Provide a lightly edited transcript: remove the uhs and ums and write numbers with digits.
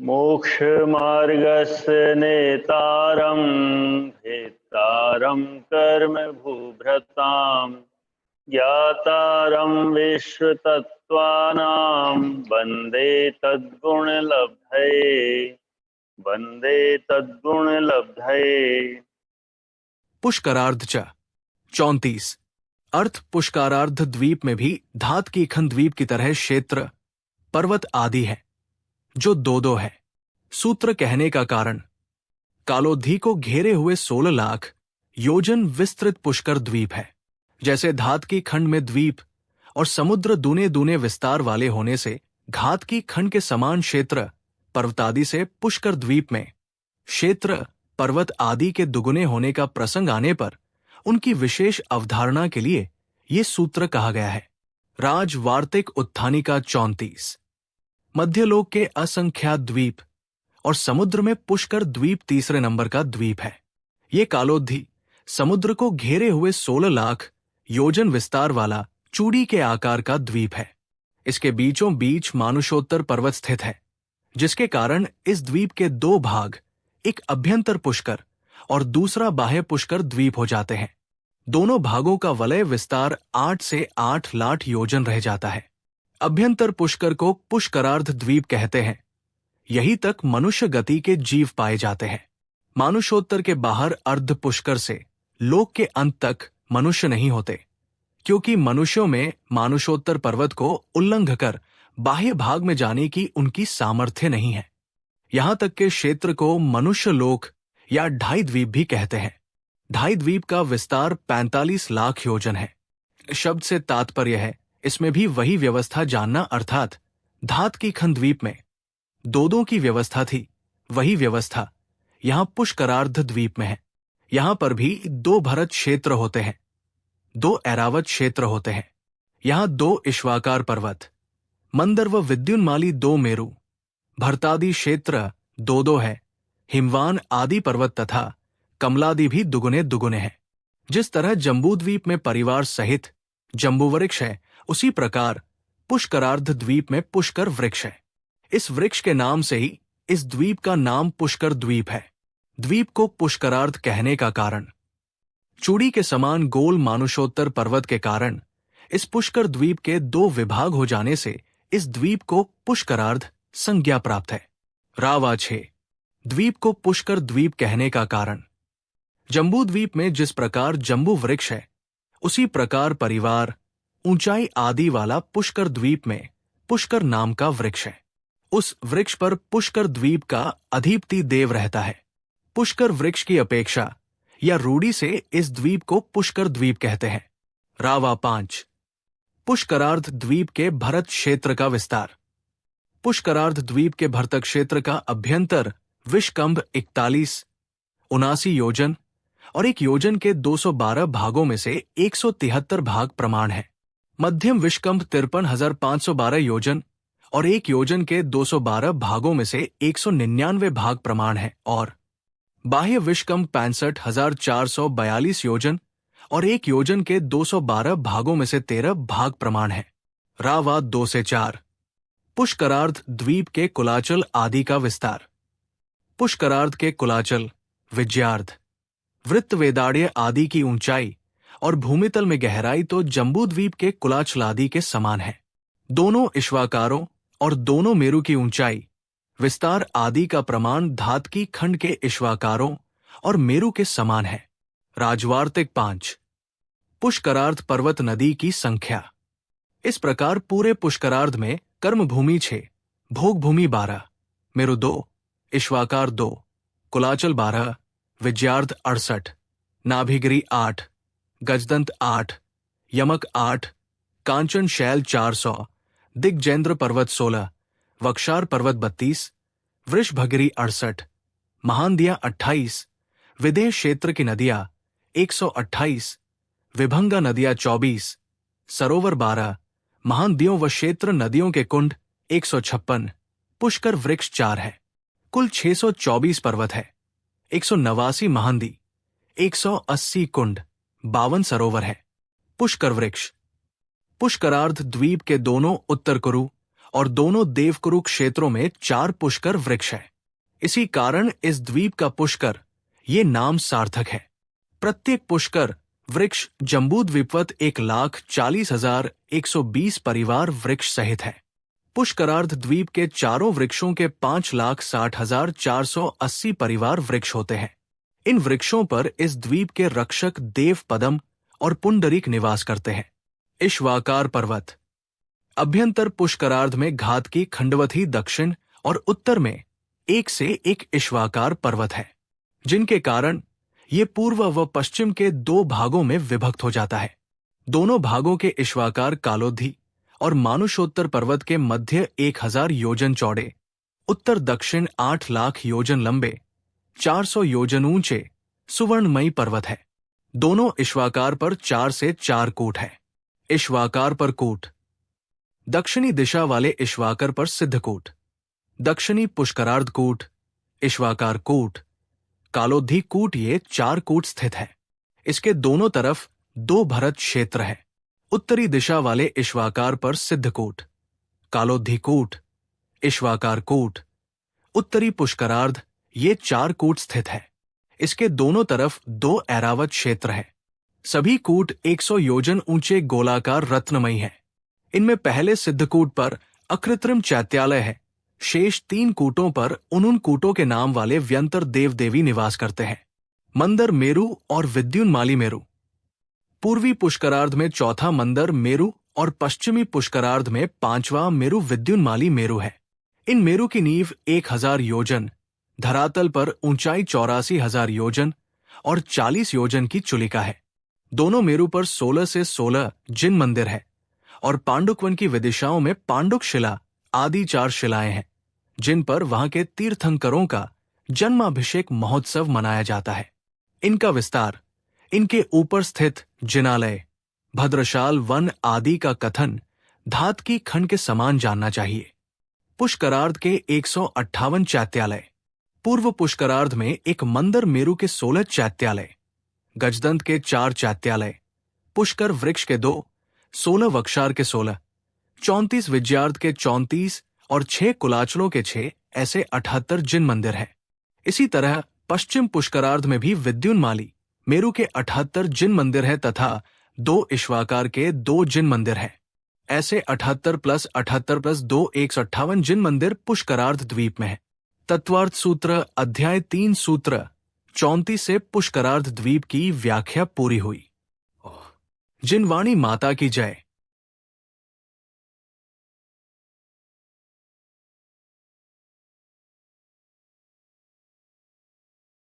मोक्षमार्गस्य नेतारं भेत्तारं कर्म भूभृतां ज्ञातारं विश्वतत्त्वानां वन्दे तद्गुणलब्धये। पुष्करार्ध च 34। अर्थ पुष्करार्ध द्वीप में भी धात की खंड द्वीप की तरह क्षेत्र पर्वत आदि है जो दो दो है। सूत्र कहने का कारण, कालोधी को घेरे हुए 16 लाख योजन विस्तृत पुष्कर द्वीप है। जैसे धात की खंड में द्वीप और समुद्र दूने दूने विस्तार वाले होने से घात की खंड के समान क्षेत्र पर्वतादि से पुष्कर द्वीप में क्षेत्र पर्वत आदि के दुगुने होने का प्रसंग आने पर उनकी विशेष अवधारणा के लिए ये सूत्र कहा गया है। राजवार्तिक उत्थानिका 34। मध्यलोक के असंख्यात द्वीप और समुद्र में पुष्कर द्वीप तीसरे नंबर का द्वीप है। ये कालोधी समुद्र को घेरे हुए 16 लाख योजन विस्तार वाला चूड़ी के आकार का द्वीप है। इसके बीचों बीच मानुषोत्तर पर्वत स्थित है, जिसके कारण इस द्वीप के दो भाग, एक अभ्यंतर पुष्कर और दूसरा बाह्य पुष्कर द्वीप हो जाते हैं। दोनों भागों का वलय विस्तार 8 से 8 लाख योजन रह जाता है। अभ्यंतर पुष्कर को पुष्करार्ध द्वीप कहते हैं। यही तक मनुष्य गति के जीव पाए जाते हैं। मानुषोत्तर के बाहर अर्ध पुष्कर से लोक के अंत तक मनुष्य नहीं होते, क्योंकि मनुष्यों में मानुषोत्तर पर्वत को उल्लंघ कर बाह्य भाग में जाने की उनकी सामर्थ्य नहीं है। यहां तक के क्षेत्र को मनुष्य लोक या ढाई द्वीप भी कहते हैं। ढाई द्वीप का विस्तार 45 लाख योजन है। शब्द से तात्पर्य है इसमें भी वही व्यवस्था जानना, अर्थात धात की खंड द्वीप में दो की व्यवस्था थी, वही व्यवस्था यहां पुष्करार्ध द्वीप में है। यहां पर भी 2 भरत क्षेत्र होते हैं, 2 ऐरावत क्षेत्र होते हैं। यहां 2 इश्वाकार पर्वत, मंदर व विद्युन्माली 2 मेरु, भरतादि क्षेत्र 2 है। हिमवान आदि पर्वत तथा कमलादि भी दुगुने दुगुने हैं। जिस तरह जम्बूद्वीप में परिवार सहित जम्बू वृक्ष है, उसी प्रकार पुष्करार्ध द्वीप में पुष्कर वृक्ष है। इस वृक्ष के नाम से ही इस द्वीप का नाम पुष्कर द्वीप है। द्वीप को पुष्करार्ध कहने का कारण, चूड़ी के समान गोल मानुषोत्तर पर्वत के कारण इस पुष्कर द्वीप के 2 विभाग हो जाने से इस द्वीप को पुष्करार्ध संज्ञा प्राप्त है। रावा 6। द्वीप को पुष्कर द्वीप कहने का कारण, जम्बू द्वीप में जिस प्रकार जम्बू वृक्ष है, उसी प्रकार परिवार ऊंचाई आदि वाला पुष्कर द्वीप में पुष्कर नाम का वृक्ष है। उस वृक्ष पर पुष्कर द्वीप का अधिपति देव रहता है। पुष्कर वृक्ष की अपेक्षा या रूढ़ी से इस द्वीप को पुष्कर द्वीप कहते हैं। रावा 5। पुष्करार्ध द्वीप के भरत क्षेत्र का विस्तार। पुष्करार्ध द्वीप के भरत क्षेत्र का अभ्यंतर विषकंभ 79 योजन और एक योजन के 212 भागों में से 173 भाग प्रमाण है। मध्यम विषकंभ 53,512 योजन और एक योजन के 212 भागों में से 199 भाग प्रमाण है, और बाह्य विषकंभ 65,442 योजन और एक योजन के 212 भागों में से 13 भाग प्रमाण है। रावा 2 से 4। पुष्करार्ध द्वीप के कुलाचल आदि का विस्तार। पुष्करार्ध के कुलाचल, विजयार्ध, वृत्त वेदाड़्य आदि की ऊंचाई और भूमितल में गहराई तो जम्बू द्वीप के कुलाचल आदि के समान है। दोनों इश्वाकारों और दोनों मेरु की ऊंचाई, विस्तार आदि का प्रमाण धात की खंड के इश्वाकारों और मेरु के समान है। राजवार्तिक 5। पुष्करार्ध पर्वत नदी की संख्या। इस प्रकार पूरे पुष्करार्ध में कर्म भूमि 6, भोग भूमि 12, मेरु 2, इश्वाकार 2, कुलाचल 12, विजयार्ध 68, नाभिगिरी 8, गजदंत 8, यमक 8, कांचन शैल 400, दिग्जेंद्र पर्वत 16, वक्षार पर्वत 32, वृषभगिरी 68, महानदियां 28, विदेह क्षेत्र की नदियां 128, विभंगा नदियां 24, सरोवर 12, महानदियों व क्षेत्र नदियों के कुंड 156, पुष्कर वृक्ष 4 है। कुल 624 पर्वत है, 189 महानदी, 180 कुंड, 52 सरोवर है। पुष्कर वृक्ष। पुष्करार्ध द्वीप के दोनों उत्तर कुरु और दोनों देवकुरु क्षेत्रों में 4 पुष्कर वृक्ष है। इसी कारण इस द्वीप का पुष्कर ये नाम सार्थक है। प्रत्येक पुष्कर वृक्ष जम्बूद्वीपवत 1,40,120 परिवार वृक्ष सहित है। पुष्करार्ध द्वीप के चारों वृक्षों के 5,60,480 परिवार वृक्ष होते हैं। इन वृक्षों पर इस द्वीप के रक्षक देव पदम और पुंडरीक निवास करते हैं। इश्वाकार पर्वत अभ्यंतर पुष्करार्ध में घात की खंडवती दक्षिण और उत्तर में एक से एक इश्वाकार पर्वत है, जिनके कारण ये पूर्व व पश्चिम के 2 भागों में विभक्त हो जाता है। दोनों भागों के इश्वाकार कालोधी और मानुषोत्तर पर्वत के मध्य 1,000 योजन चौड़े, उत्तर दक्षिण 8 लाख योजन लंबे, 400 योजन ऊंचे सुवर्णमयी पर्वत है। दोनों इश्वाकार पर 4 से 4 कूट है। इश्वाकार पर कूट दक्षिणी दिशा वाले इश्वाकर पर सिद्धकूट, दक्षिणी पुष्करार्ध कूट, इश्वाकार कूट, कालोधी कूट ये 4 कूट स्थित है। इसके दोनों तरफ 2 भरत क्षेत्र है। उत्तरी दिशा वाले इश्वाकार पर सिद्धकूट, कालोधी कूट, इश्वाकार कूट, उत्तरी पुष्करार्ध ये 4 कूट स्थित है। इसके दोनों तरफ 2 ऐरावत क्षेत्र है। सभी कूट 100 योजन ऊंचे गोलाकार रत्नमयी है। इनमें पहले सिद्धकूट पर अकृत्रिम चैत्यालय है। शेष 3 कूटों पर उन कूटों के नाम वाले व्यंतर देव देवी निवास करते हैं। मंदर मेरु और विद्युन्माली मेरु पूर्वी पुष्करार्ध में चौथा मंदर मेरु और पश्चिमी पुष्करार्ध में 5वां मेरु विद्युन्माली मेरु है। इन मेरु की नींव 1,000 योजन, धरातल पर ऊंचाई 84,000 योजन और 40 योजन की चुलिका है। दोनों मेरु पर 16 से 16 जिन मंदिर है और पांडुकवन की विदिशाओं में पांडुक शिला आदि 4 शिलाएं हैं, जिन पर वहां के तीर्थंकरों का जन्माभिषेक महोत्सव मनाया जाता है। इनका विस्तार, इनके ऊपर स्थित जिनालय, भद्रशाल वन आदि का कथन धात की खंड के समान जानना चाहिए। पुष्करार्ध के 158 चैत्यालय। पूर्व पुष्करार्ध में एक मंदर मेरु के 16 चैत्यालय, गजदंत के 4 चैत्यालय, पुष्कर वृक्ष के 2, 16 वक्षार के 16, 34 विजयार्ध के 34 और 6 कुलाचलों के 6 ऐसे 78 जिन मंदिर हैं। इसी तरह पश्चिम पुष्करार्ध में भी विद्युन्माली मेरु के 78 जिन मंदिर है तथा 2 इश्वाकार के 2 जिन मंदिर हैं। ऐसे 78 + 78 + 2 158 जिन मंदिर पुष्करार्ध द्वीप में है। तत्वार्थ सूत्र अध्याय 3 सूत्र 34 से पुष्करार्ध द्वीप की व्याख्या पूरी हुई। जिनवाणी माता की जय।